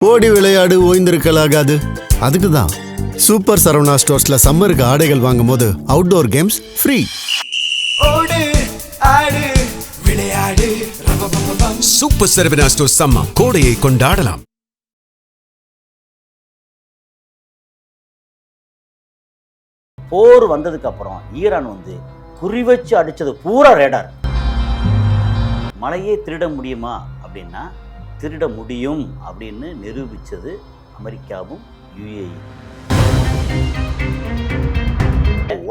ஓடி விளையாடு ஓய்ந்திருக்கலாகாது. அதுக்கு தான் சூப்பர் சரவணா ஸ்டோர்ஸ்ல சம்மருக்கு ஆடைகள் வாங்கும் போது அவுட்டோர் கேம்ஸ் ஃப்ரீ. ஓடு ஆடு விளையாடு சூப்பர் சரவணா ஸ்டோர்ஸ் சம்மர் கோடையை கொண்டாடலாம். போர் வந்ததுக்கு அப்புறம் ஈரான் குறி வச்சு அடிச்சது பூரா ரேடார். மலையே திருட முடியுமா அப்படின்னா திருட முடியும் அப்படின்னு நிரூபித்தது அமெரிக்காவும் யுஏஇ.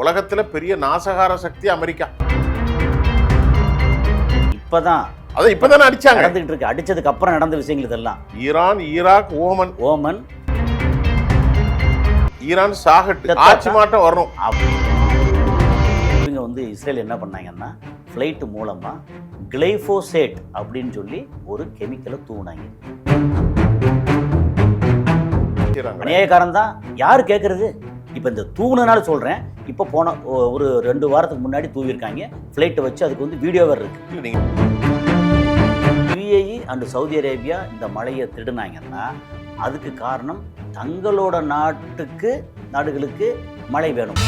உலகத்துல பெரிய நாசகார சக்தி அமெரிக்கா. இப்பதான் இப்பதானே அடிச்சாங்க, நடந்துகிட்டு இருக்கு. அடிச்சதுக்கு அப்புறம் நடந்த விஷயங்கள் இதெல்லாம். ஈரான், ஈராக், ஓமன் ஈரான் சாகட்டு ஆட்சி மாற்றம் வரணும். இவங்க இஸ்ரேல் என்ன பண்ணாங்கன்னா ஃப்ளைட் மூலமா கிளைஃபோசேட் அப்படின்னு சொல்லி ஒரு கெமிக்கலை தூவினாங்க. அநியாயக்காரன் தான், யாரு கேட்கறது? இப்போ இந்த தூவுனால சொல்றேன். இப்போ போன ஒரு 2 வாரத்துக்கு முன்னாடி தூவிருக்காங்க ஃப்ளைட்டை வச்சு. அதுக்கு வீடியோ வேறு இருக்கு. யுஏஇ அண்ட் சவுதி அரேபியா இந்த மலையை திருடினாங்கன்னா அதுக்கு காரணம் தங்களோட நாடுகளுக்கு மழை வேணும்.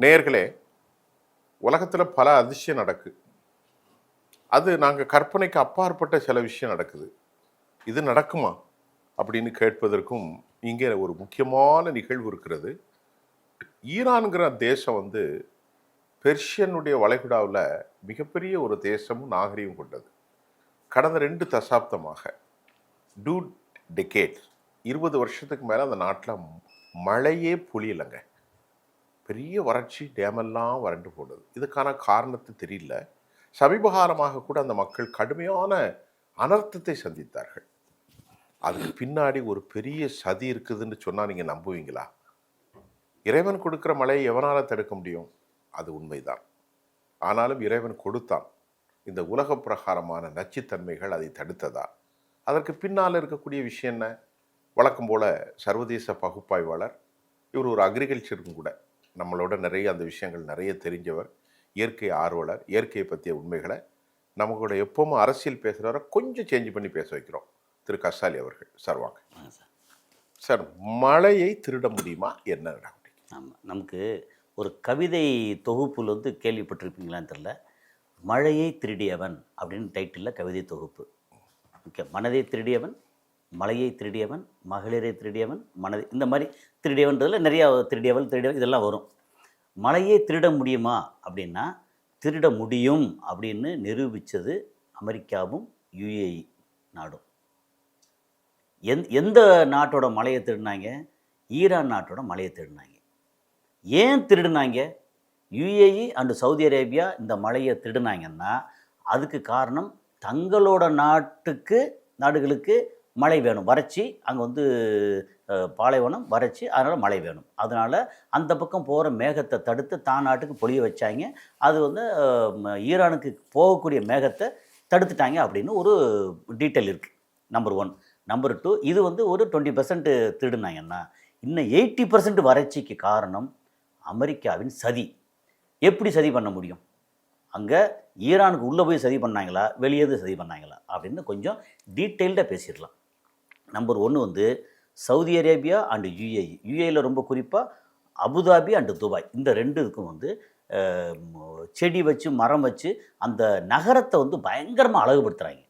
நேயர்களே, உலகத்துல பல அதிசயம் நடக்கு. அது நாங்கள் கற்பனைக்கு அப்பாற்பட்ட சில விஷயம் நடக்குது. இது நடக்குமா அப்படின்னு கேட்பதற்கும் இங்கே ஒரு முக்கியமான நிகழ்வு இருக்கிறது. ஈரான்கிற தேசம் பெர்ஷியனுடைய வளைகுடாவில் மிகப்பெரிய ஒரு தேசமும் நாகரிகம் கொண்டது. கடந்த 2 தசாப்தமாக 20 வருஷத்துக்கு மேலே அந்த நாட்டில் மழையே பொழியலைங்க. பெரிய வறட்சி, டேமெல்லாம் வறண்டு போனது. இதுக்கான காரணத்தை தெரியல. சமீபகாலமாக கூட அந்த மக்கள் கடுமையான அனர்த்தத்தை சந்தித்தார்கள். அதுக்கு பின்னாடி ஒரு பெரிய சதி இருக்குதுன்னு சொன்னால் நீங்கள் நம்புவீங்களா? இறைவன் கொடுக்குற மழையை எவனால் தடுக்க முடியும்? அது உண்மைதான். ஆனாலும் இறைவன் கொடுத்தான். இந்த உலக பிரகாரமான நச்சுத்தன்மைகள் அதை தடுத்ததா? அதற்கு பின்னால் இருக்கக்கூடிய விஷயம் என்ன? வழக்கம் போல் சர்வதேச பகுப்பாய்வாளர், இவர் ஒரு அக்ரிகல்ச்சருக்கும் கூட நம்மளோட நிறைய அந்த விஷயங்கள் நிறைய தெரிஞ்சவர், இயற்கை ஆர்வலர், இயற்கையை பற்றிய உண்மைகளை நமக்கூட எப்பவும் அரசியல் பேசுகிறவரை கொஞ்சம் சேஞ்ச் பண்ணி பேச வைக்கிறோம். திரு கசாலி அவர்கள். சார் வாங்க. சார், மழையை திருட முடியுமா? என்ன நடவடிக்கை? ஆமாம், நமக்கு ஒரு கவிதை தொகுப்பில் கேள்விப்பட்டிருப்பீங்களான்னு தெரியல. மழையை திருடியவன் அப்படின்னு டைட்டிலில் கவிதை தொகுப்பு. ஓகே, மனதை திருடியவன், மலையை திருடியவன், மகளிரை திருடியவன், மனதை, இந்த மாதிரி திருடியவன்றதில் நிறையா திருடியவன் இதெல்லாம் வரும். மலையை திருட முடியுமா அப்படின்னா திருட முடியும் அப்படின்னு நிரூபித்தது அமெரிக்காவும் யுஏஇ நாடும். எந்த நாட்டோட மலையை திருடினாங்க? ஈரான் நாட்டோட மலையை திருடினாங்க. ஏன் திருடினாங்க? யுஏஇ அண்டு சவுதி அரேபியா இந்த மலையை திருடினாங்கன்னா அதுக்கு காரணம் தங்களோட நாடுகளுக்கு மழை வேணும். வறட்சி, அங்கே பாலைவனம், வறட்சி, அதனால் மழை வேணும். அதனால் அந்த பக்கம் போகிற மேகத்தை தடுத்து தான் நாட்டுக்கு பொழிய வச்சாங்க. அது ஈரானுக்கு போகக்கூடிய மேகத்தை தடுத்துட்டாங்க அப்படின்னு ஒரு டீட்டெயில் இருக்குது. நம்பர் 1. நம்பர் 2, இது ஒரு 20% திருடுனாங்கன்னா இன்னும் 80% வறட்சிக்கு காரணம் அமெரிக்காவின் சதி. எப்படி சதி பண்ண முடியும்? அங்கே ஈரானுக்கு உள்ளே போய் சதி பண்ணாங்களா, வெளியே சதி பண்ணாங்களா அப்படின்னு கொஞ்சம் டீட்டெயில்டாக பேசிடலாம். Number 1 Saudi Arabia and UAE. யுஏஇயில் ரொம்ப குறிப்பாக அபுதாபி அண்டு துபாய், இந்த 2க்கும் செடி வச்சு மரம் வச்சு அந்த நகரத்தை பயங்கரமாக அழகுபடுத்துகிறாங்க.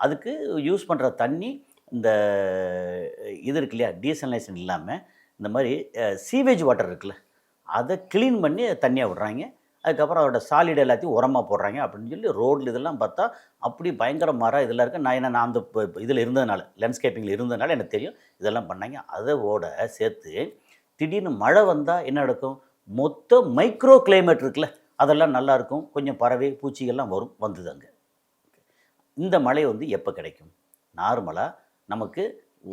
அதுக்கு யூஸ் பண்ணுற தண்ணி இந்த இது இருக்கு இல்லையா, டீசலைசேஷன் இல்லாமல் இந்த மாதிரி சீவேஜ் வாட்டர் இருக்குல்ல, அதை க்ளீன் பண்ணி தண்ணியாக விடுறாங்க. அதுக்கப்புறம் அதோட சாலிட் எல்லாத்தையும் உரமாக போடுறாங்க அப்படின்னு சொல்லி ரோடில் இதெல்லாம் பார்த்தா அப்படி பயங்கர மரம் இதெல்லாம் இருக்குது. நான் அந்த இதில் இருந்ததுனால, லேண்ட்ஸ்கேப்பிங்கில் இருந்ததுனால எனக்கு தெரியும் இதெல்லாம் பண்ணாங்க. அதோட சேர்த்து திடீர்னு மழை வந்தால் என்ன நடக்கும்? மொத்த மைக்ரோ கிளைமேட் இருக்குல்ல, அதெல்லாம் நல்லாயிருக்கும். கொஞ்சம் பறவை பூச்சிகள்லாம் வந்தது அங்கே. இந்த மழை எப்போ கிடைக்கும்? நார்மலாக நமக்கு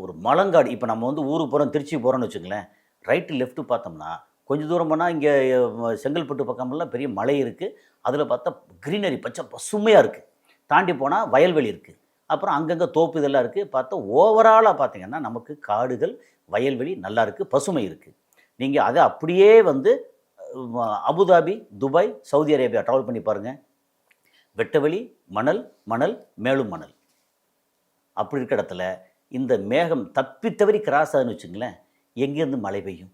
ஒரு மலங்காடு, இப்போ நம்ம ஊருக்கு போகிறோம், திருச்சி போகிறோன்னு வச்சுங்களேன், ரைட்டு லெஃப்ட்டு பார்த்தோம்னா கொஞ்சம் தூரம் போனால் இங்கே செங்கல்பட்டு பக்கமெல்லாம் பெரிய மலை இருக்குது. அதில் பார்த்தா க்ரீனரி, பச்சை பசுமையாக இருக்குது. தாண்டி போனால் வயல்வெளி இருக்குது. அப்புறம் அங்கங்கே தோப்பு இதெல்லாம் இருக்குது. பார்த்தா ஓவராலாக பார்த்திங்கன்னா நமக்கு காடுகள், வயல்வெளி நல்லா இருக்குது, பசுமை இருக்குது. நீங்கள் அதை அப்படியே Abu Dhabi, Dubai, Saudi Arabia travel பண்ணி பாருங்கள். வெட்டவெளி, மணல், மணல், மேலும் மணல். அப்படி இருக்கிற இடத்துல இந்த மேகம் தப்பி தவறி கிராஸ் ஆகுன்னு வச்சுங்களேன், எங்கேருந்து மழை பெய்யும்?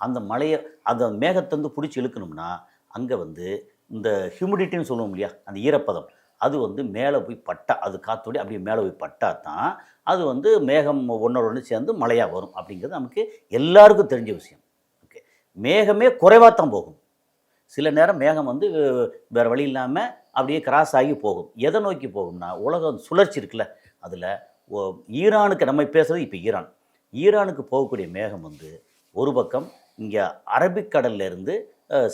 அந்த மழையை அந்த மேகத்தை வந்து பிடிச்சி இழுக்கணும்னா அங்கே வந்து இந்த ஹியூமிடிட்டின்னு சொல்லுவோம் இல்லையா, அந்த ஈரப்பதம், அது வந்து மேலே போய் பட்டா, அது காற்றோடி அப்படியே மேலே போய் பட்டா தான் அது வந்து மேகம் ஒன்றோட ஒன்று சேர்ந்து மழையாக வரும். அப்படிங்கிறது நமக்கு எல்லாருக்கும் தெரிஞ்ச விஷயம். ஓகே, மேகமே குறைவாக தான் போகும். சில நேரம் மேகம் வந்து வேறு வழி இல்லாமல் அப்படியே கிராஸ் ஆகி போகும். எதை நோக்கி போகும்னா, உலகம் சுழற்சி இருக்குல்ல, அதில் ஈரானுக்கு நம்ம பேசுகிறது இப்போ ஈரானுக்கு போகக்கூடிய மேகம் வந்து ஒரு பக்கம் இங்கே அரபிக்கடல்லேருந்து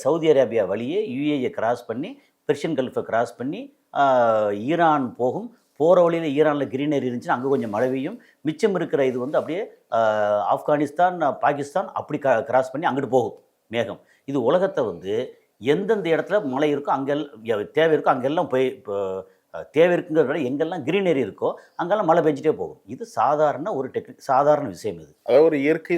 சவுதி அரேபியா வழியே யுஏஇயை கிராஸ் பண்ணி பெர்ஷியன் கல்ஃபை கிராஸ் பண்ணி ஈரான் போகும். போகிற வழியில் ஈரானில் கிரீனரி இருந்துச்சுன்னா அங்கே கொஞ்சம் மழை பெய்யும். மிச்சம் இருக்கிற இது வந்து அப்படியே ஆப்கானிஸ்தான், பாகிஸ்தான் அப்படி கிராஸ் பண்ணி அங்கிட்டு போகும் மேகம். இது உலகத்தை வந்து எந்தெந்த இடத்துல மழை இருக்கோ அங்கெல்லாம் தேவை இருக்கோ அங்கெல்லாம் போய் இப்போ தேவை இருக்குங்கிறத விட எங்கெல்லாம் கிரீனரி இருக்கோ அங்கெல்லாம் மழை பெஞ்சிட்டே போகும். இது சாதாரண ஒரு சாதாரண விஷயம். இது அதாவது ஒரு இயற்கை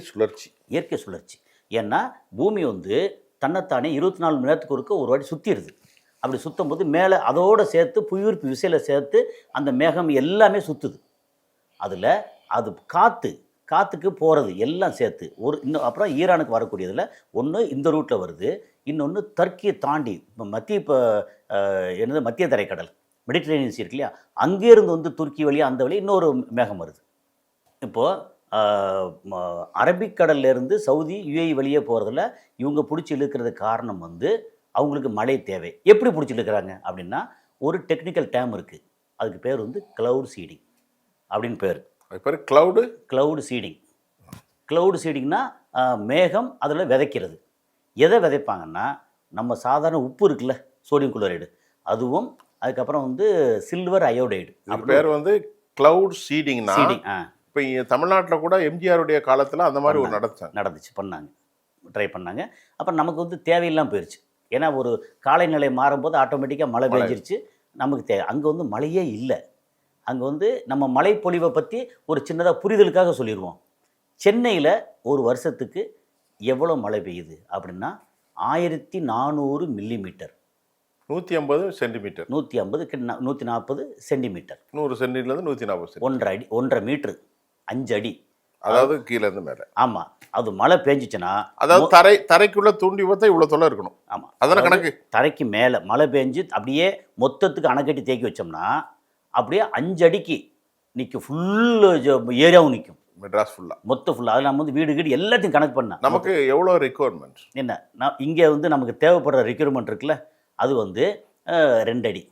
சுழற்சி. ஏன்னா பூமி வந்து தன்னைத்தானே 24 மணி நேரத்துக்கு ஒரு வாட்டி சுற்றிடுது. அப்படி சுற்றும் போது மேலே அதோடு சேர்த்து புவியீர்ப்பு விசையில் சேர்த்து அந்த மேகம் எல்லாமே சுற்றுது. அதில் அது காற்றுக்கு போகிறது எல்லாம் சேர்த்து இன்னும் அப்புறம் ஈரானுக்கு வரக்கூடியதில் ஒன்று இந்த ரூட்டில் வருது, இன்னொன்று டர்க்கியை தாண்டி மத்திய தரைக்கடல் மெடிட்டரேனியன் சி இருக்கு இல்லையா, அங்கேருந்து வந்து துருக்கி வழியாக அந்த வழி இன்னொரு மேகம் வருது. இப்போது அரபிக்கடல்லேருந்து சவுதி யுஏஇ வழியே போகிறதுல இவங்க பிடிச்சி இழுக்கிறது காரணம் வந்து அவங்களுக்கு மழை தேவை. எப்படி பிடிச்சி இழுக்கிறாங்க அப்படின்னா, ஒரு டெக்னிக்கல் டேம் இருக்குது, அதுக்கு பேர் வந்து க்ளவுட் சீடிங் அப்படின்னு பேர். க்ளவுடு சீடிங்னா மேகம் அதில் விதைக்கிறது. எதை விதைப்பாங்கன்னா, நம்ம சாதாரண உப்பு இருக்குல்ல, சோடியம் குளோரைடு, அதுவும் அதுக்கப்புறம் வந்து சில்வர் அயோடைடு. பேர் வந்து க்ளவுட் சீடிங். இப்போ தமிழ்நாட்டில் கூட எம்ஜிஆருடைய காலத்தில் அந்த மாதிரி ஒரு நடந்துச்சு, ட்ரை பண்ணாங்க. அப்புறம் நமக்கு வந்து தேவையில்லாமல் போயிடுச்சு. ஏன்னா ஒரு காலநிலை மாறும்போது ஆட்டோமேட்டிக்காக மழை பெஞ்சிருச்சு, நமக்கு தேவை. அங்கே வந்து மழையே இல்லை. அங்கே வந்து நம்ம மழைப்பொழிவை பற்றி ஒரு சின்னதாக புரிதலுக்காக சொல்லிடுவோம். சென்னையில் ஒரு வருஷத்துக்கு எவ்வளோ மழை பெய்யுது அப்படின்னா 1400 மில்லிமீட்டர், 150 சென்டிமீட்டர், 140 சென்டிமீட்டர், 100 சென்டிமீட்டர்லேருந்து 140, 1.5 மீட்டர், 5 அடி, அதாவது கீழேருந்து மேலே. ஆமாம், அது மழை பெஞ்சிச்சுன்னா அதாவது தரைக்குள்ள தூண்டி பார்த்தா இவ்வளோ தொலை இருக்கணும். ஆமாம், அதெல்லாம் கணக்கு. தரைக்கு மேலே மழை பெஞ்சு அப்படியே மொத்தத்துக்கு அணைக்கட்டி தேக்கி வச்சோம்னா அப்படியே 5 அடிக்கு நிற்கும். ஃபுல்லு ஏரியாவும் நிற்கும், மெட்ராஸ் ஃபுல்லாக அதில் நம்ம வந்து வீடு எல்லாத்தையும் கணக்கு பண்ணால் நமக்கு எவ்வளோ ரெக்குவயர்மெண்ட் என்ன இங்கே வந்து நமக்கு தேவைப்படுற ரெக்யூர்மெண்ட் இருக்குல்ல, அது வந்து 2 அடி.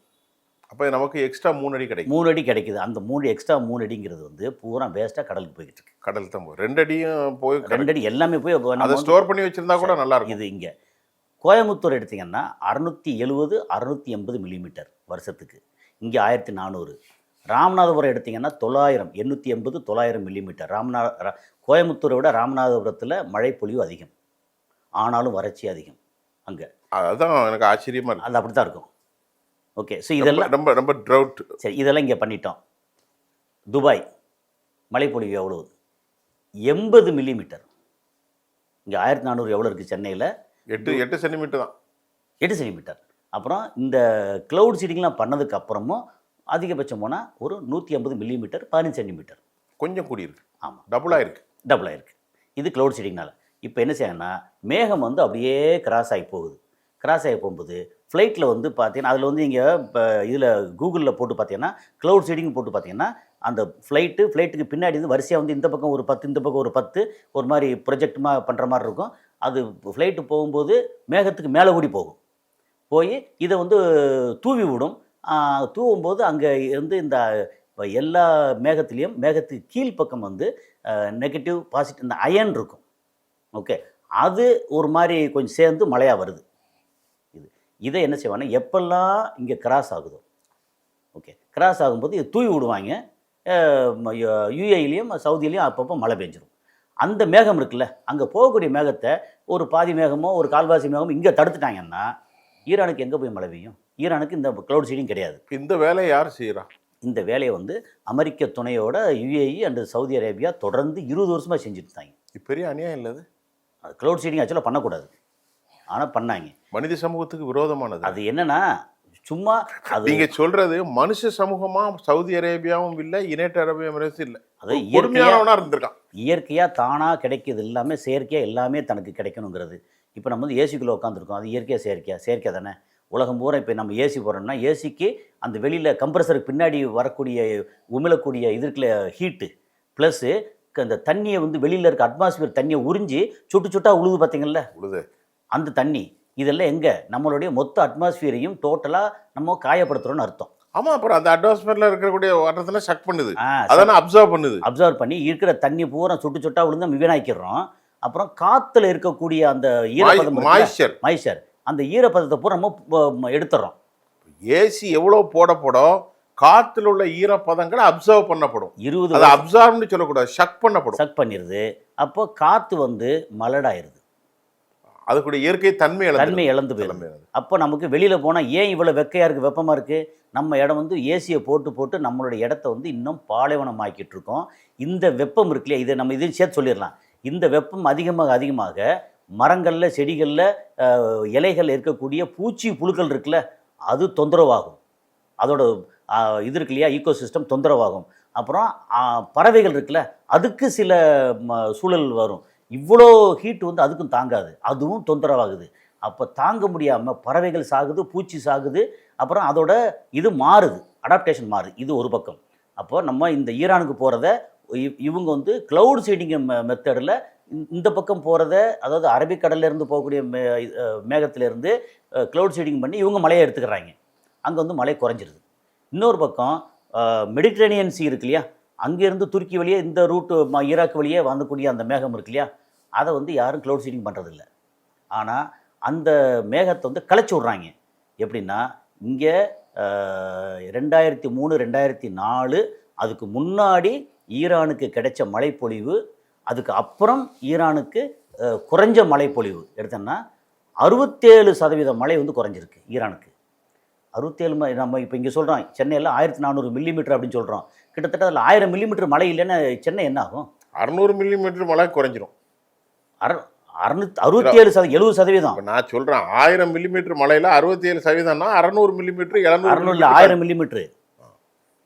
அப்போ நமக்கு எக்ஸ்ட்ரா 3 அடி கிடைக்கும். 3 அடி கிடைக்குது. அந்த எக்ஸ்ட்ரா 3 அடிங்கிறது வந்து பூரா வேஸ்ட்டாக கடலுக்கு போய்கிட்டு இருக்கு. கடல் தான் 2 அடியும் போய் 2 அடி எல்லாமே போய் அதை ஸ்டோர் பண்ணி வச்சுருந்தா கூட நல்லா இருக்கும். இது இங்கே கோயம்புத்தூர் எடுத்திங்கன்னா 670 680 மில்லிமீட்டர் வருஷத்துக்கு, இங்கே 1400. ராமநாதபுரம் எடுத்திங்கன்னா 900 880 900 மில்லிமீட்டர். கோயம்புத்தூரை விட ராமநாதபுரத்தில் மழை பொழிவு அதிகம், ஆனாலும் வறட்சி அதிகம் அங்கே. அதுதான் எனக்கு ஆச்சரியமாக இருக்குது. அது அப்படி தான் இருக்கும். ஓகே, ஸோ இதெல்லாம் ரொம்ப ரொம்ப ட்ரவுட். சரி, இதெல்லாம் இங்கே பண்ணிட்டோம். துபாய் மழைப்பொழிவு எவ்வளவு? 80 மில்லிமீட்டர். இங்கே 1400 எவ்வளோ இருக்குது சென்னையில்? 8 சென்டிமீட்டர் தான். 8 சென்டிமீட்டர். அப்புறம் இந்த க்ளவுட் சீடிங்லாம் பண்ணதுக்கு அப்புறமும் அதிகபட்சம் போனால் ஒரு 150 மில்லிமீட்டர், 15 சென்டிமீட்டர். கொஞ்சம் கூடியிருக்கு. ஆமாம், டபுளாக இருக்குது. இது க்ளவுட் சீடிங்னால. இப்போ என்ன செய்யணும்னா, மேகம் வந்து அப்படியே கிராஸ் ஆகி போகும்போது ஃப்ளைட்டில் வந்து பார்த்தீங்கன்னா, அதில் வந்து இங்கே இப்போ இதில் கூகுளில் போட்டு பார்த்தீங்கன்னா, க்ளவுட் சீடிங் போட்டு பார்த்தீங்கன்னா, அந்த ஃப்ளைட்டுக்கு பின்னாடி வந்து வரிசையாக வந்து இந்த பக்கம் ஒரு 10, இந்த பக்கம் ஒரு 10, ஒரு மாதிரி ப்ரொஜெக்ட்மாக பண்ணுற மாதிரி இருக்கும். அது ஃப்ளைட்டு போகும்போது மேகத்துக்கு மேலே கூடி போய் இதை வந்து தூவி விடும். தூவும்போது அங்கே இருந்து இந்த எல்லா மேகத்துக்கு கீழ்ப்பக்கம் வந்து நெகட்டிவ் பாசிட்டிவ் இந்த அயன் இருக்கும். ஓகே, அது ஒரு மாதிரி கொஞ்சம் சேர்ந்து மழையாக வருது. இதை என்ன செய்வாங்கன்னா, எப்பெல்லாம் இங்கே கிராஸ் ஆகுதோ, ஓகே, கிராஸ் ஆகும்போது இதை தூவி விடுவாங்க. யுஏஇலையும் சவுதியிலையும் அப்பப்போ மழை பெஞ்சிரும். அந்த மேகம் இருக்குல்ல, அங்கே போகக்கூடிய மேகத்தை ஒரு பாதி மேகமோ ஒரு கால்வாசி மேகமோ இங்கே தடுத்துட்டாங்கன்னா ஈரானுக்கு எங்கே போய் மழை பெய்யும்? ஈரானுக்கு இந்த க்ளவுட் சீடிங் கிடையாது. இந்த வேலையை யார் செய்கிறா? இந்த வேலையை வந்து அமெரிக்க துணையோட யுஏஇ அண்ட் சவுதி அரேபியா தொடர்ந்து 20 வருஷமாக செஞ்சுட்டு இருந்தாங்க. பெரிய அநியாயம் இல்லது. அது க்ளவுட் சீடிங் ஆக்சுவலாக பண்ணக்கூடாது, ஆனால் பண்ணாங்க. மனித சமூகத்துக்கு விரோதமானது. அது என்னென்னா, சும்மா அது நீங்க சொல்றது மனுஷ சமூகமா சவுதி அரேபியாவும் இல்ல, யுனைடெட் அரபு எமிரேட்ஸும் இல்ல. அது பொறுமையானவனா இருந்திருக்கான். இயற்கையாக தானாக கிடைக்கிது எல்லாமே செயற்கையாக எல்லாமே தனக்கு கிடைக்கணுங்கிறது. இப்போ நம்ம வந்து ஏசிக்குள்ளே உட்காந்துருக்கோம், அது இயற்கையாக செயற்கை தானே. உலகம் பூரா இப்போ நம்ம ஏசி போடுறோம்னா ஏசிக்கு அந்த வெளியில் கம்ப்ரஸருக்கு பின்னாடி வரக்கூடிய உமிழக்கூடிய இது இருக்குல்ல ஹீட்டு ப்ளஸ்ஸு அந்த தண்ணியை வந்து வெளியில் இருக்க அட்மாஸ்பியர் தண்ணியை உறிஞ்சி சுட்டு சுட்டா உழுது பார்த்தீங்கல்ல, உழுது அந்த தண்ணி இதெல்லாம் எங்கே நம்மளுடைய மொத்த அட்மாஸ்பியரையும் டோட்டலாக நம்ம காயப்படுத்துகிறோன்னு அர்த்தம். ஆமா, அப்புறம் அந்த அட்மாஸ்பியர்ல இருக்கக்கூடிய வாட்டத்துல சக் பண்ணுது, அதான அப்சர்வ் பண்ணுது. அப்சர்வ் பண்ணி இருக்கிற தண்ணி பூரா சுட்டு சுட்டா விழுந்து வீணாக்கிறோம். அப்புறம் காத்துல இருக்கக்கூடிய அந்த ஈரப்பதம் மாய்ச்சர் அந்த ஈரப்பதத்தை பூரா நம்ம எடுத்துறோம். ஏசி எவ்வளவு போட காத்துல உள்ள ஈரப்பதங்கள் அப்சர்வ் பண்ணப்படும். 20 அது அப்சர்வ்னு சொல்லக்கூடாது, ஷக் பண்ணப்படும். ஷக் பண்ணிடுது. அப்போ காத்து வந்து மலடாயிருது, அதுக்குடைய இயற்கை தன்மை இழந்து போயிடுது. அப்போ நமக்கு வெளியில் போனால் ஏன் இவ்வளோ வெக்கையாக இருக்குது, வெப்பமாக இருக்குது, நம்ம இடம் வந்து ஏசியை போட்டு நம்மளுடைய இடத்த வந்து இன்னும் பாலைவனமாக்கிட்டு இருக்கோம். இந்த வெப்பம் இருக்கு இல்லையா, இதை நம்ம இதையும் சேர்த்து சொல்லிடலாம். இந்த வெப்பம் அதிகமாக மரங்களில் செடிகளில் இலைகள் இருக்கக்கூடிய பூச்சி புழுக்கள் இருக்குல்ல, அது தொந்தரவாகும். அதோட இது இருக்கு இல்லையா, ஈகோசிஸ்டம் தொந்தரவாகும். அப்புறம் பறவைகள் இருக்குல்ல, அதுக்கு சில சூழல் வரும். இவ்வளோ ஹீட் வந்து அதுக்கும் தாங்காது, அதுவும் தொந்தரவாகுது. அப்போ தாங்க முடியாமல் பறவைகள் சாகுது, பூச்சி சாகுது. அப்புறம் அதோட இது மாறுது, அடாப்டேஷன் மாறுது. இது ஒரு பக்கம். அப்போ நம்ம இந்த ஈரானுக்கு போகிறத இவங்க வந்து க்ளவுட் சீடிங் மெத்தடில் இந்த பக்கம் போகிறத, அதாவது அரபிக்கடல்லேருந்து போகக்கூடிய மேகத்திலேருந்து க்ளவுட் சீடிங் பண்ணி இவங்க மலையை எடுத்துக்கிறாங்க. அங்கே வந்து மழை குறைஞ்சிருது. இன்னொரு பக்கம் மெடிட்ரேனியன் சி இருக்கு இல்லையா, அங்கேருந்து துருக்கி வழியே இந்த ரூட்டு ஈராக் வழியே வரக்கூடிய அந்த மேகம் இருக்கு இல்லையா, அதை வந்து யாரும் க்ளவுட் சீடிங் பண்ணுறதில்ல. ஆனால் அந்த மேகத்தை வந்து கலைச்சி விட்றாங்க. எப்படின்னா, இங்கே 2003 2004 அதுக்கு முன்னாடி ஈரானுக்கு கிடைச்ச மழைப்பொழிவு, அதுக்கு அப்புறம் ஈரானுக்கு குறைஞ்ச மழைப்பொழிவு எடுத்தோன்னா 67% மழை வந்து குறைஞ்சிருக்கு ஈரானுக்கு. 67 நம்ம இப்போ இங்கே சொல்கிறோம் சென்னையில் 1400 மில்லிமீட்டர் அப்படின்னு சொல்கிறோம். கிட்டத்தட்ட அதில் 1000 மில்லிமீட்டர் மழை இல்லைன்னா சென்னை என்ன ஆகும்? 600 மில்லிமீட்டர் மழை குறைஞ்சிரும். 67 70%. நான் சொல்கிறேன் 1000 மில்லிமீட்டர் மழையில் 67%னா 600 மில்லிமீட்டர் 700 1000 மில்லிமீட்டர்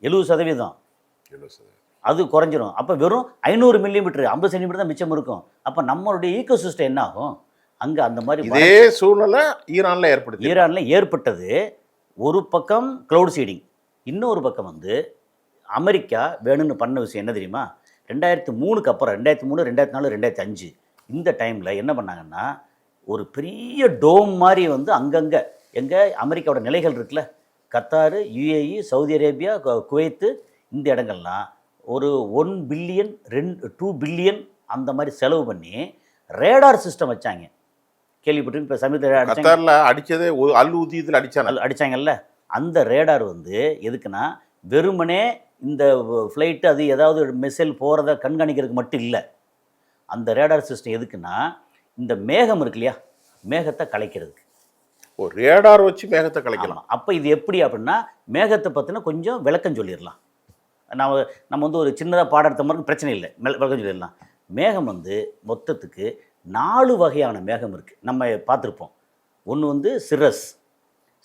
70%. அது குறைஞ்சிரும். அப்போ வெறும் 500 மில்லிமீட்டர் 50 சென்டிமீட்டர் தான் மிச்சம் இருக்கும். அப்போ நம்மளுடைய ஈகோசிஸ்டம் என்ன ஆகும்? அங்கே அந்த மாதிரி இதே சூழ்நிலை ஈரானில் ஏற்பட்டது. ஒரு பக்கம் க்ளவுட் சீடிங், இன்னொரு பக்கம் வந்து அமெரிக்கா வேணும்னு பண்ண விஷயம் என்ன தெரியுமா? 2003க்கு அப்புறம் 2003 2004 2005 இந்த டைமில் என்ன பண்ணாங்கன்னா, ஒரு பெரிய டோம் மாதிரி வந்து அங்கங்கே எங்கே அமெரிக்காவோட நிலைகள் இருக்குல்ல, Qatar, UAE, Saudi Arabia, Kuwait, இந்த இடங்கள்லாம் ஒரு 1 பில்லியன் 2 பில்லியன் அந்த மாதிரி செலவு பண்ணி ரேடார் சிஸ்டம் வச்சாங்க. கேள்விப்பட்டிருக்கீங்க? இப்போ சமீபத்தில் அடித்ததே அல் உதியத்தில் அடித்தாங்கல்ல. அந்த ரேடார் வந்து எதுக்குன்னா, வெறுமனே இந்த ஃப்ளைட்டு அது ஏதாவது மிசைல் போகிறத கண்காணிக்கிறதுக்கு மட்டும் இல்லை. அந்த ரேடார் சிஸ்டம் எதுக்குன்னா, இந்த மேகம் இருக்கு இல்லையா, மேகத்தை கலைக்கிறதுக்கு. ரேடார் வச்சு மேகத்தை கலைக்கலாம். அப்போ இது எப்படி அப்படின்னா, மேகத்தை பற்றின கொஞ்சம் விளக்கம் சொல்லிடலாம். நம்ம வந்து ஒரு சின்னதாக பாடம் எடுத்த மாதிரி பிரச்சனை இல்லை, விளக்கம் சொல்லிடலாம். மேகம் வந்து மொத்தத்துக்கு 4 வகையான மேகம் இருக்குது. நம்ம பார்த்துருப்போம். ஒன்று வந்து சிரஸ்,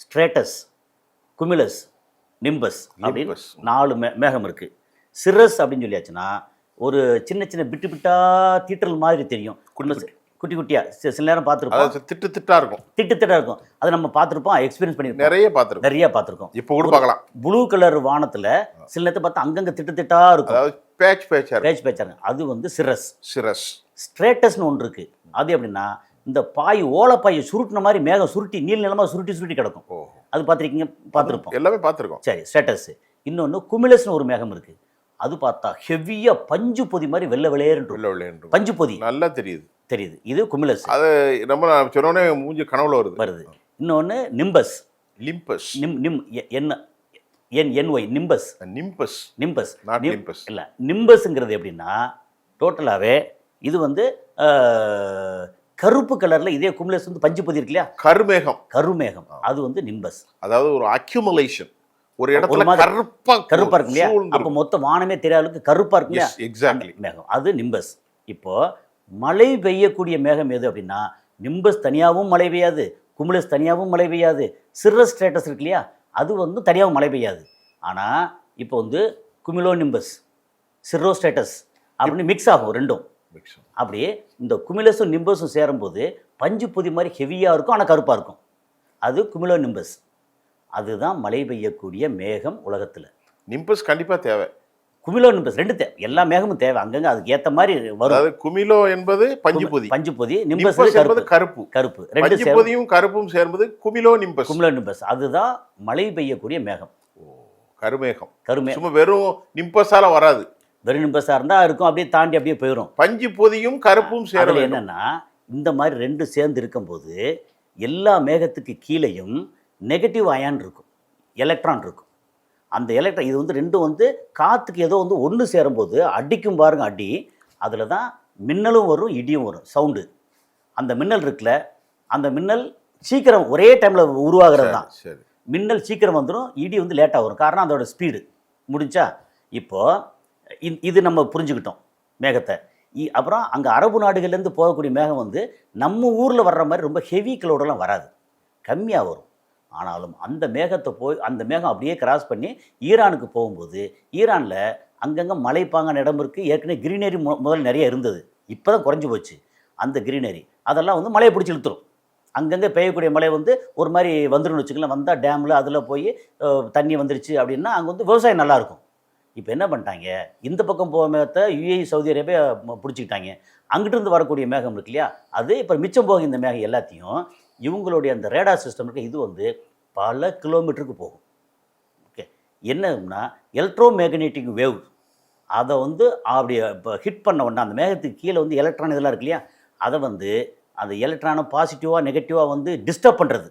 ஸ்ட்ரேட்டஸ், குமிலஸ், நிம்பஸ் அப்படின்னு 4 மேகம் இருக்குது. சிரஸ் அப்படின்னு சொல்லியாச்சுன்னா ஒரு சின்ன சின்ன பிட்டாக தீட்டல் மாதிரி தெரியும், குட்டி குட்டியாக சில நேரம் பார்த்துருப்போம். திட்டாக இருக்கும். அதை நம்ம பார்த்துருப்போம், எக்ஸ்பீரியன்ஸ் பண்ணியிருக்கோம், நிறைய பார்த்துருக்கோம். இப்போ கூட பார்க்கலாம். ப்ளூ கலர் வானத்தில் சில நேரத்தை பார்த்தா அங்கங்கே திட்டாக இருக்கும், பேட்ச். அது வந்து சிரஸ். ஸ்ட்ரேட்டஸ்னு ஒன்று இருக்குது. அது எப்படின்னா, இந்த ஓலைப்பாயை சுருட்டின மாதிரி மேகம் சுருட்டி நீல நிலமாக சுருட்டி கிடக்கும். அது பார்த்துருப்போம், எல்லாமே பார்த்துருக்கோம். சரி, ஸ்ட்ரேட்டஸ். இன்னொன்று குமிலஸ்னு ஒரு மேகம் இருக்குது. அது பார்த்தா ஹெவியாக பஞ்சு பொதி மாதிரி வெள்ளை விளையேறு பஞ்சு பொதி நல்லா தெரியுது. இது குமிலஸ். அது நம்ம சொன்னோடனே மூஞ்சி கனவுல வருது. இன்னொன்று நிம்பஸ். நிம்பஸ் இல்லை, நிம்பஸ்ங்கிறது எப்படின்னா, டோட்டலாகவே இது வந்து கருப்பு கலரில், இதே குமிலஸ் வந்து பஞ்சு பொதி இருக்கு இல்லையா, கருமேகம். அது வந்து நிம்பஸ். அதாவது ஒரு அக்யூமுலேஷன், ஒரு இடத்துல கருப்பா இருக்கு இல்லையா, அப்போ மொத்த வானமே தெரியாத அளவுக்கு கருப்பா இருக்கு இல்லையா, எக்ஸாக்ட்லி மேகம். அது நிம்பஸ். இப்போ மழை பெய்யக்கூடிய மேகம் எது அப்படின்னா, நிம்பஸ் தனியாகவும் மழை பெய்யாது, குமிலஸ் தனியாகவும் மழை பெய்யாது, சிரஸ் ஸ்ட்ரேட்டஸ் இருக்கு இல்லையா, அது வந்து தனியாக மழை பெய்யாது. ஆனால் இப்போ வந்து குமிலோ நிம்பஸ், சிர்ரோஸ்டேட்டஸ் அப்படின்னு மிக்ஸ் ஆகும் ரெண்டும். அப்படியே இந்த குமிலஸும் நிம்பஸும் சேரும்போது பஞ்சு பொதி மாதிரி ஹெவியாக இருக்கும், ஆனால் கருப்பாக இருக்கும். அது குமிலோ நிம்பஸ். அதுதான் மழை பெய்யக்கூடிய மேகம் உலகத்தில். நிம்பஸ் கண்டிப்பாக தேவை. குமிலோ நிம்பஸ் ரெண்டு தேவை, எல்லா மேகமும் தேவை. அங்கங்கே அதுக்கு ஏற்ற மாதிரி வரும். அதாவது குமிலோ என்பது பஞ்சுபொதி, பஞ்சுப்பொதி, நிம்பஸ் என்பது கருப்பு. கருப்பு ரெண்டு பஞ்சுபொதியும் கருப்பும் சேர்ந்தது குமிலோ நிம்பஸ். குமிலோ நிம்பஸ் அதுதான் மழை பெய்யக்கூடிய மேகம். கருமேகம். கருமேகம் சும்மா வெறும் நிம்பஸால வராது. வெறும் நிம்பஸாக இருந்தால் இருக்கும், அப்படியே தாண்டி அப்படியே போயிடும். பஞ்சு பொதியும் கருப்பும் சேரல. என்னன்னா இந்த மாதிரி ரெண்டு சேர்ந்து இருக்கும்போது எல்லா மேகத்துக்கு கீழேயும் நெகட்டிவ் அயான் இருக்கும், எலக்ட்ரான் இருக்கும். அந்த எலக்ட்ரான் இது வந்து ரெண்டும் வந்து காற்றுக்கு ஏதோ வந்து ஒன்று சேரும்போது அடிக்கும் பாருங்க அடி, அதில் தான் மின்னலும் வரும் இடியும் வரும் சவுண்டு. அந்த மின்னல் இருக்குல்ல, அந்த மின்னல் சீக்கிரம் ஒரே டைமில் உருவாகிறது தான். சரி, மின்னல் சீக்கிரம் வந்துடும், இடி வந்து லேட்டாக வரும். காரணம் அதோட ஸ்பீடு. முடிஞ்சா இப்போது இது நம்ம புரிஞ்சுக்கிட்டோம் மேகத்தை. அப்புறம் அங்கே அரபு நாடுகள்லேருந்து போகக்கூடிய மேகம் வந்து நம்ம ஊரில் வர்ற மாதிரி ரொம்ப ஹெவி கிளவுடெல்லாம் வராது, கம்மியாக வரும். ஆனாலும் அந்த மேகத்தை அந்த மேகம் அப்படியே கிராஸ் பண்ணி ஈரானுக்கு போகும்போது ஈரானில் அங்கங்கே மலைப்பாங்கான இடம் இருக்குது. ஏற்கனவே கிரீனரி முதல்ல நிறைய இருந்தது, இப்போ தான் குறைஞ்சி போச்சு அந்த கிரீனரி. அதெல்லாம் வந்து மழையை பிடிச்சி இழுத்துரும். அங்கங்கே பெய்யக்கூடிய மழை வந்து ஒரு மாதிரி வந்துடும் வச்சுக்கலாம். வந்தால் டேமில் அதில் போய் தண்ணி வந்துருச்சு அப்படின்னா அங்கே வந்து விவசாயம் நல்லாயிருக்கும். இப்போ என்ன பண்ணிட்டாங்க, இந்த பக்கம் போக மேகத்தை யுஏஇ சவுதி அரேபியா பிடிச்சிக்கிட்டாங்க. அங்கிட்டிருந்து வரக்கூடிய மேகம் இருக்கு இல்லையா, அது இப்போ மிச்சம் போக இந்த மேகம் எல்லாத்தையும் இவங்களுடைய அந்த ரேடார் சிஸ்டம் இருக்குது, இது வந்து பல கிலோமீட்டருக்கு போகும். ஓகே, என்னன்னா எலக்ட்ரோ மேக்னெட்டிக் வேவ் அதை வந்து அப்படி இப்போ ஹிட் பண்ண உடனே அந்த மேகத்துக்கு கீழே வந்து எலக்ட்ரான் இதெல்லாம் இருக்கு இல்லையா, அதை வந்து அந்த எலக்ட்ரானை பாசிட்டிவாக நெகட்டிவாக வந்து டிஸ்டர்ப் பண்ணுறது.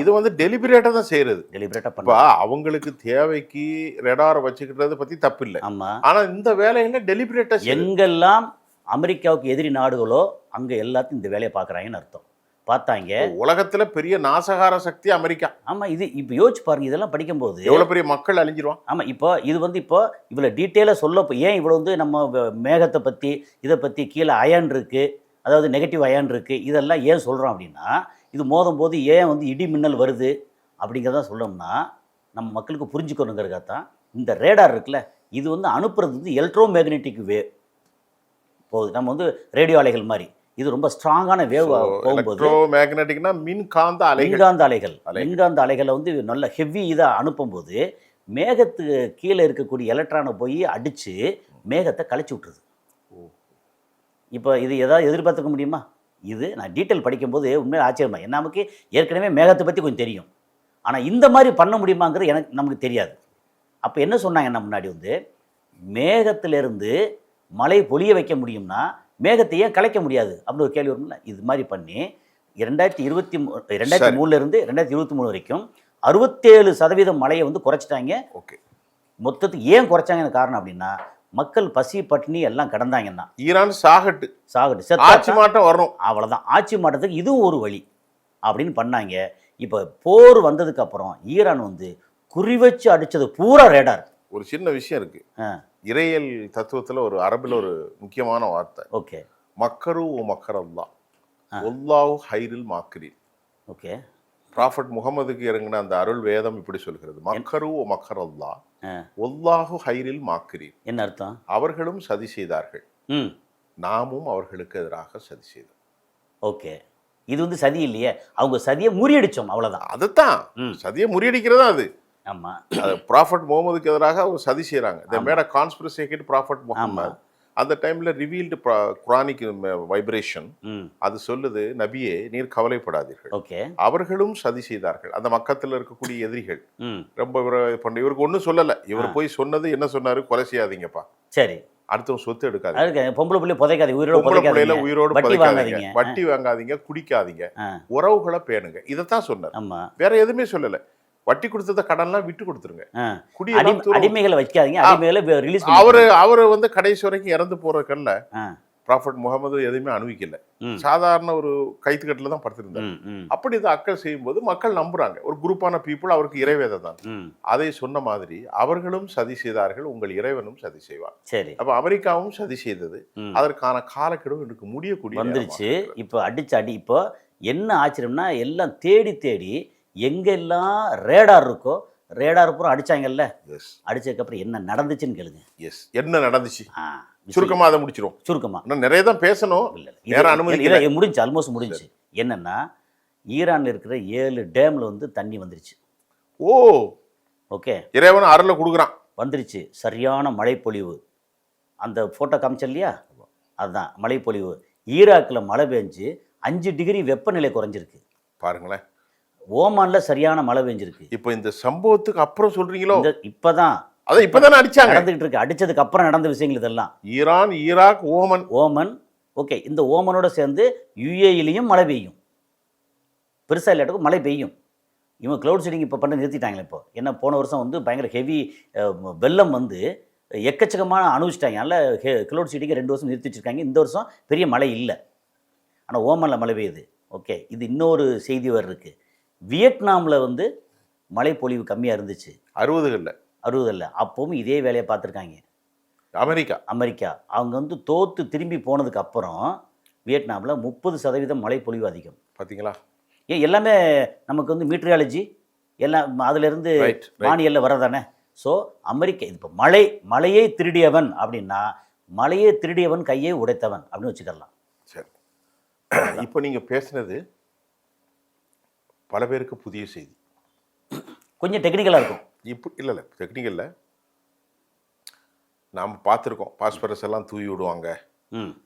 இது வந்து டெலிபரேட்டாக தான் செய்யறது. டெலிபரேட்டாக இப்போ அவங்களுக்கு தேவைக்கு ரேடாரை வச்சுக்கிட்டதை பற்றி தப்பு இல்லை. ஆமாம், ஆனால் இந்த வேலையில் டெலிபரேட்டாக எங்கெல்லாம் அமெரிக்காவுக்கு எதிரி நாடுகளோ அங்கே எல்லாத்தையும் இந்த வேலையை பார்க்குறாங்கன்னு அர்த்தம். பார்த்தாங்க உலகத்துல பெரிய நாசகார சக்தி அமெரிக்கா. ஆமாம், இது இப்போ யோசிச்சு பாருங்க, இதெல்லாம் படிக்கும்போது எவ்வளோ பெரிய மக்கள் அழிஞ்சிருவான். ஆமாம், இப்போ இது வந்து இப்போ இவ்வளோ டீட்டெயிலாக சொல்ல ஏன் இவ்வளோ வந்து நம்ம மேகத்தை பற்றி இதை பற்றி கீழே அயன் இருக்குது, அதாவது நெகட்டிவ் அயன் இருக்குது, இதெல்லாம் ஏன் சொல்கிறோம் அப்படின்னா இது மோதும் போது ஏன் வந்து இடி மின்னல் வருது அப்படிங்கிறத சொல்லணும்னா நம்ம மக்களுக்கு புரிஞ்சுக்கணுங்கிறதுக்காக தான் இந்த ரேடார் இருக்குல்ல, இது வந்து அனுப்புறது வந்து எலக்ட்ரோ மேக்னெட்டிக் வேவ் போகுது. நம்ம வந்து ரேடியோ அலைகள் மாதிரி இது ரொம்ப ஸ்ட்ராங்கான வேவ் போகும்போது மேக்னெட்டிக்னா மின்காந்த அலைகள், மின்காந்த அலைகளை வந்து நல்ல ஹெவி இதாக அனுப்பும்போது மேகத்துக்கு கீழே இருக்கக்கூடிய எலக்ட்ரானை போய் அடித்து மேகத்தை கழிச்சு விட்டுருது. இப்போ இது எதாவது எதிர்பார்த்துக்க முடியுமா? இது நான் டீட்டெயில் படிக்கும்போது உண்மையாக ஆச்சரியமா, நமக்கு ஏற்கனவே மேகத்தை பற்றி கொஞ்சம் தெரியும், ஆனால் இந்த மாதிரி பண்ண முடியுமாங்கிறது நமக்கு தெரியாது. அப்போ என்ன சொன்னாங்க, என்ன முன்னாடி வந்து மேகத்திலிருந்து மழை பொழிய வைக்க முடியும்னா மேகத்தை ஏன் கலைக்க முடியாது அப்படின்னு ஒரு கேள்வி வரும்ல. இது மாதிரி பண்ணி 2023 2023 வரைக்கும் 67% மழையை வந்து குறைச்சிட்டாங்க. ஓகே, மொத்தத்துக்கு ஏன் குறைச்சாங்கன்னு காரணம் அப்படின்னா மக்கள் பசி பட்டினி எல்லாம் கடந்தாங்கன்னா ஈரான் சாகட்டு ஆட்சி மாற்றம் வரணும், அவ்வளோதான். ஆட்சி மாற்றத்துக்கு இதுவும் ஒரு வழி அப்படின்னு பண்ணாங்க. இப்போ போர் வந்ததுக்கு அப்புறம் ஈரான் வந்து குறி வச்சு அடித்தது பூரா ரேடார். ஒரு சின்ன விஷயம் இருக்கு, இறையல் தத்துவத்தில் ஒரு அரபில் ஒரு முக்கியமான வார்த்தை. ஓகே, மக்கரு ஓ மக்கர் அல்லாஹ் ஒல்லாஹு ஹைரில் மாக்கிரின். ஓகே, ப்ராஃபட் முகமதுக்கு இறங்கின அந்த அருள் வேதம் இப்படி சொல்கிறது, மக்கரு ஓ மக்கர் அல்லாஹ் ஒல்லாஹு ஹைரில் மாக்கிரின். என்ன அர்த்தம்? அவர்களும் சதி செய்தார்கள், நாமும் அவர்களுக்கு எதிராக சதி செய்தோம். ஓகே, இது வந்து சதி இல்லையே, அவங்க சதியை முறியடிச்சோம், அவ்வளோதான். அதுதான் சதியை முறியடிக்கிறதா அது. ஆமாம், ப்ராஃபட் முகமதுக்கு எதிராக அவங்க சதி செய்கிறாங்க. they made a conspiracy against prophet Muhammad. அந்த டைமில் ரிவீல்டு குரானிக் வைப்ரேஷன் அது சொல்லுது, நபியே நீர் கவலைப்படாதீர்கள், ஓகே, அவர்களும் சதி செய்தார்கள். அந்த மக்கத்தில் இருக்கக்கூடிய எதிரிகள் ரொம்ப இவருக்கு ஒன்றும் சொல்லலை. இவர் போய் சொன்னது என்ன சொன்னாரு, கொலை செய்யாதீங்கப்பா, சரி, அடுத்தவங்க சொத்து எடுக்காதீங்க, பொம்பளை பிள்ளை புதைக்காதீங்க, உயிரோடு புதைக்காதீங்க, வட்டி வாங்காதீங்க, குடிக்காதீங்க, உறவுகளை பேணுங்க, இதைத்தான் சொன்னார். வேற எதுவுமே சொல்லலை. வட்டி கொடுத்தத கடன்லாம் விட்டு கொடுத்துருங்க, அடிமைகளை வைக்காதீங்க, அடிமைகளை ரிலீஸ். அவரு வந்து கடைசி வரைக்கும் இறந்து போறதுக்கல்ல ப்ராஃபட் முகமது எதுவுமே அனுபவிக்கல, சாதாரண ஒரு கைத்துக்கட்டில தான் படுத்திருந்தாரு. அப்படி இதை அக்கறை செய்யும்போது மக்கள் நம்புறாங்க, ஒரு குரூப்பான பீப்புள் அவருக்கு இறைவேதை தான். அதை சொன்ன மாதிரி அவர்களும் சதி செய்தார்கள், உங்கள் இறைவனும் சதி செய்வார். சரி, அப்ப அமெரிக்காவும் சதி செய்தது, அதற்கான காலக்கெடு எனக்கு முடியக்கூடிய வந்துருச்சு. இப்போ அடிச்சு இப்போ என்ன ஆச்சரியம்னா எல்லாம் தேடி தேடி எங்கெல்லாம் ரேடார் இருக்கோ ரேடார் பூரா அடிச்சாங்கல்ல, எஸ் அடிச்சதுக்கப்புறம் என்ன நடந்துச்சுன்னு கேளுங்க. எஸ் என்ன நடந்துச்சு ஆ, சுருக்கமாக அதை முடிச்சிரும். சுருக்கமா இன்னும் நிறைய தான் பேசணும், இல்ல, நேரம் அனுமதிக்கல. முடிஞ்சு ஆல்மோஸ்ட் முடிஞ்சு. என்னன்னா ஈரான்ல இருக்கிற 7 டேம்ல வந்து தண்ணி வந்துருச்சு. ஓ, ஓகே, இறைவன் அருளை கொடுக்குறான். வந்துருச்சு. சரியான மழைப்பொழிவு. அந்த ஃபோட்டோ காமிச்சேன் இல்லையா, அதுதான் மழைப்பொழிவு. ஈராக்கில் மழை பெஞ்சு 5 டிகிரி வெப்பநிலை குறைஞ்சிருக்கு. பாருங்களேன், ஓமான்ல சரியான மழை பெஞ்சிருக்கு. இப்போ இந்த சம்பவத்துக்கு அப்புறம் சொல்றீங்களோ? இப்பதான் அதை இப்பதானே அடிச்சாங்க. நடந்துகிட்டு இருக்கு. அடிச்சதுக்கு அப்புறம் நடந்த விஷயங்கள் இதெல்லாம். Iran, Iraq, Oman. Oman, okay, இந்த ஓமனோட சேர்ந்து யுஏஇலையும் மழை பெய்யும். பெருசாக இல்லாட்டுக்கும் மழை பெய்யும். இவங்க க்ளவுட் சீடிங் இப்போ பண்ண நிறுத்திட்டாங்களே. இப்போ என்ன, போன வருஷம் வந்து பயங்கர ஹெவி வெள்ளம் வந்து எக்கச்சக்கமான அனுபவிச்சிட்டாங்க. அதனால் க்ளவுட் சீடிங்கை 2 வருஷம் நிறுத்தி வச்சுருக்காங்க. இந்த வருஷம் பெரிய மழை இல்லை, ஆனால் ஓமனில் மழை பெய்யுது. ஓகே, இது இன்னொரு செய்தி வேறு இருக்குது. வியட்நாமில் வந்து மழை பொழிவு கம்மியாக இருந்துச்சு 60களில். அப்பவும் இதே வேலையை பார்த்துருக்காங்க. அமெரிக்கா அவங்க வந்து தோற்று திரும்பி போனதுக்கு அப்புறம் வியட்நாமில் 30% மழை பொழிவு அதிகம். பார்த்தீங்களா? ஏன் எல்லாமே நமக்கு வந்து மீட்ரியாலஜி எல்லாம் அதிலிருந்து வானியல்ல வரதானே. ஸோ அமெரிக்கா இப்போ மழையை திருடியவன் அப்படின்னா, மழையை திருடியவன் கையை உடைத்தவன் அப்படின்னு வச்சுக்கலாம். சரி, இப்போ நீங்கள் பேசுனது பல பேருக்கு புதிய செய்தி. கொஞ்சம் டெக்னிக்கலாக இருக்கும். இப்போ இல்லை டெக்னிக்கலில் நாம் பார்த்துருக்கோம். பாஸ்பரஸ் எல்லாம் தூவி விடுவாங்க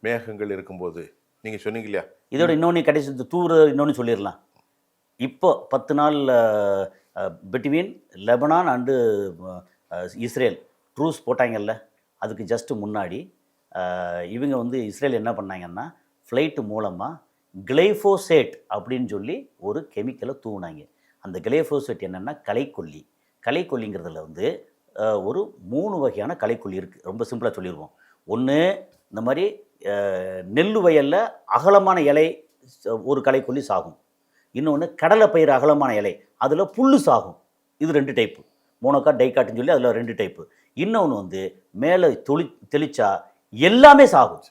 மேகங்கள் இருக்கும்போது. நீங்கள் சொன்னீங்க இல்லையா, இதோட இன்னொன்று கடைசி தூர் இன்னொன்று சொல்லிடலாம். இப்போ 10 நாள் between Lebanon and Israel truce போட்டாங்கல்ல, அதுக்கு ஜஸ்ட்டு முன்னாடி இவங்க வந்து இஸ்ரேல் என்ன பண்ணாங்கன்னா ஃப்ளைட்டு மூலமாக கிளைஃபோசேட் அப்படின்னு சொல்லி ஒரு கெமிக்கலை தூவினாங்க. அந்த கிளைஃபோசேட் என்னென்னா களைக்கொல்லிங்கிறதுல வந்து ஒரு 3 வகையான களைக்கொல்லி இருக்குது. ரொம்ப சிம்பிளாக சொல்லிடுவோம். ஒன்று, இந்த மாதிரி நெல் வயலில் அகலமான இலை ஒரு களைக்கொல்லி சாகும். இன்னொன்று, கடலை பயிர் அகலமான இலை அதில் புல்லு சாகும். இது 2 டைப்பு. மோனோகாட், டைகாட்டுன்னு சொல்லி அதில் 2 டைப்பு. இன்னொன்று வந்து மேலே தெளிச்சா எல்லாமே சாகும்.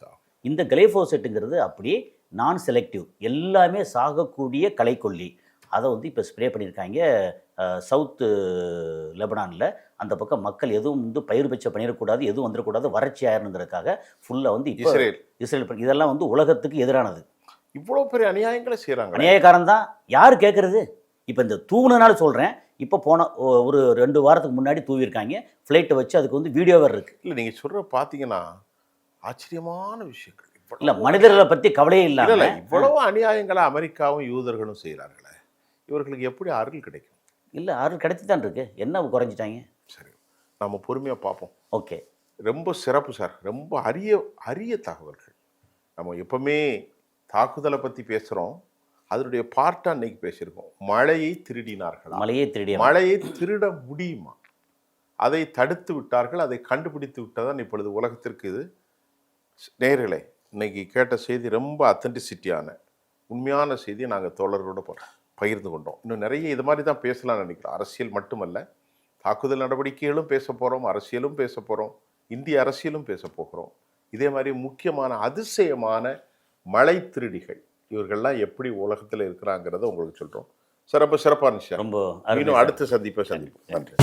இந்த கிளைஃபோசேட்டுங்கிறது அப்படி நான் செலக்டிவ், எல்லாமே சாகக்கூடிய களைக்கொல்லி. அதை வந்து இப்போ ஸ்ப்ரே பண்ணியிருக்காங்க சவுத்து லெபனானில். அந்த பக்கம் மக்கள் எதுவும் வந்து பயிர் பச்சை பண்ணிடக்கூடாது, எதுவும் வந்துடக்கூடாது, வறட்சி ஆயிருங்கிறதுக்காக ஃபுல்லாக வந்து இப்போ இஸ்ரேல் இதெல்லாம் வந்து உலகத்துக்கு எதிரானது. இவ்வளோ பெரிய அநியாயங்களை செய்கிறாங்க. அநியாயக்காரன் தான். யார் கேட்குறது? இப்போ இந்த தூவுனால சொல்கிறேன். இப்போ போன ஒரு 2 வாரத்துக்கு முன்னாடி தூவிருக்காங்க ஃப்ளைட்டை வச்சு. அதுக்கு வந்து வீடியோ வேறு இருக்குது. இல்லை, நீங்கள் சொல்கிற பார்த்தீங்கன்னா ஆச்சரியமான விஷயங்கள். இல்லை, மனிதர்களை பற்றி கவலையே இல்லை, இவ்வளவு அநியாயங்களை அமெரிக்காவும் யூதர்களும் செய்கிறார்களே, இவர்களுக்கு எப்படி அருள் கிடைக்கும்? இல்லை, அருள் கிடைச்சி தான் இருக்கு. என்ன குறைஞ்சிட்டாங்க? சரி, நம்ம பொறுமையாக பார்ப்போம். ஓகே, ரொம்ப சிறப்பு சார். ரொம்ப அரிய தகவல்கள். நம்ம எப்பவுமே தாக்குதலை பற்றி பேசுகிறோம், அதனுடைய பார்ட்டாக அன்னைக்கு பேசியிருக்கோம். மழையை திருடினார்கள். மழையை திருட முடியுமா? அதை தடுத்து விட்டார்கள். அதை கண்டுபிடித்து விட்டதான் இப்பொழுது உலகத்திற்கு இது. நேயர்களே, இன்னைக்கு கேட்ட செய்தி ரொம்ப அத்தென்டிசிட்டியான உண்மையான செய்தியை நாங்கள் தோழர்களோட பகிர்ந்து கொண்டோம். இன்னும் நிறைய இது மாதிரி தான் பேசலாம்னு நினைக்கிறோம். அரசியல் மட்டுமல்ல, தாக்குதல் நடவடிக்கைகளும் பேச போகிறோம், அரசியலும் பேச போகிறோம், இந்திய அரசியலும் பேச போகிறோம். இதே மாதிரி முக்கியமான அதிசயமான மழை திருடிகள் இவர்கள்லாம் எப்படி உலகத்தில் இருக்கிறாங்கிறத உங்களுக்கு சொல்கிறோம். சார், ரொம்ப சிறப்பான விஷயம். ரொம்ப இன்னும் அடுத்த சந்திப்போம். நன்றி.